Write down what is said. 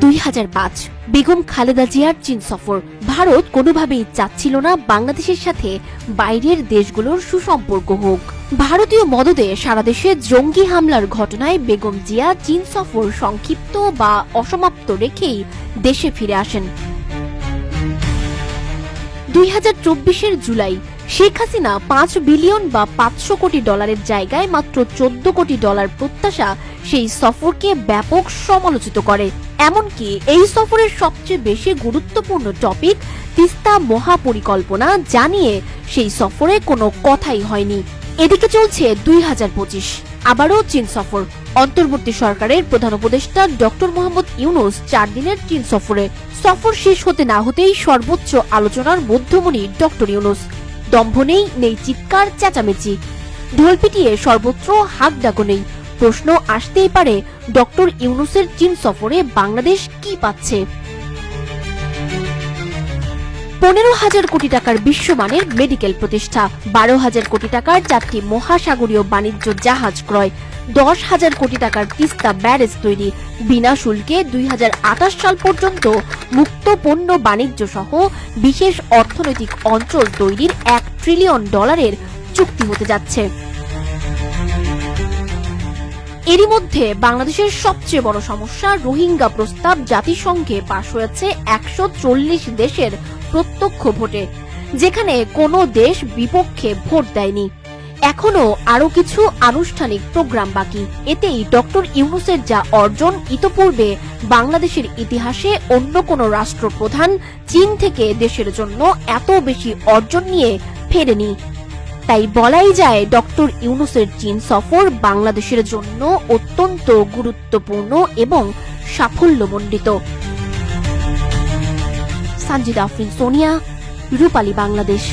2005 বেগম খালেদা জিয়ার চীন সফর। ভারত কোনোভাবেই চাচ্ছিল না বাংলাদেশের সাথে বাইরের দেশগুলোর সুসম্পর্ক হোক। ভারতীয় মদদে সারা দেশে জঙ্গি হামলার ঘটনায় বেগম জিয়া চীন সফর সংক্ষিপ্ত বা অসমাপ্ত রেখেই দেশে ফিরে আসেন। 2024 জুলাই শেখ হাসিনা 5 বিলিয়ন বা 500 কোটি ডলারের জায়গায় মাত্র 14 কোটি ডলার প্রত্যাশা সেই সফরকে ব্যাপক সমালোচিত করে। এমনকি এই সফরের সবচেয়ে বেশি গুরুত্বপূর্ণ টপিক তিস্তা মহাপরিকল্পনা জানিয়ে সেই সফরে কোনো কথাই হয়নি। এদিকে চলছে 2025 আবারও চীন সফর। অন্তর্বর্তী সরকারের প্রধান উপদেষ্টা ডক্টর মোহাম্মদ ইউনূস 4 দিনের চীন সফরে। সফর শেষ হতে না হতেই সর্বোচ্চ আলোচনার মধ্যমণি ডক্টর ইউনূস। দম্ভ নেই চিৎকার চেঁচামেচি, ঢোল পিটিয়ে সর্বত্র হাক ডাকো নেই। প্রশ্ন আসতেই পারে, ডক্টর ইউনূসের চীন সফরে বাংলাদেশ কি পাচ্ছে? 15,000 কোটি টাকার বিশ্বমানের মেডিকেল প্রতিষ্ঠা, 12,000 কোটি টাকার 4টি মহাসাগরীয় বাণিজ্য জাহাজ ক্রয়, 10,000 কোটি টাকার তিস্তা ব্যারেজ তৈরি, বিনা শুল্কে 2028 সাল পর্যন্ত মুক্ত পণ্য বাণিজ্য সহ বিশেষ অর্থনৈতিক অঞ্চল তৈরির $1 ট্রিলিয়ন চুক্তি হতে যাচ্ছে। এরই মধ্যে বাংলাদেশের সবচেয়ে বড় সমস্যা রোহিঙ্গা প্রস্তাব জাতিসংঘে পাশ হয়েছে 140 দেশের প্রত্যক্ষ ভোটে, যেখানে কোনো দেশ বিপক্ষে ভোট দেয়নি। এখনো আরো কিছু আনুষ্ঠানিক প্রোগ্রাম বাকি। এতেই ডক্টর ইউনূসের যা অর্জন, ইতোপূর্বে বাংলাদেশের ইতিহাসে অন্য কোনো রাষ্ট্রপ্রধান চীন থেকে দেশের জন্য এত বেশি অর্জন নিয়ে ফেরেনি। তাই বলাই যায় ডক্টর ইউনূসের চীন সফর বাংলাদেশের জন্য অত্যন্ত গুরুত্বপূর্ণ এবং সাফল্যমণ্ডিত। সানজিদা আফরিন সোনিয়া, রূপালী বাংলাদেশ।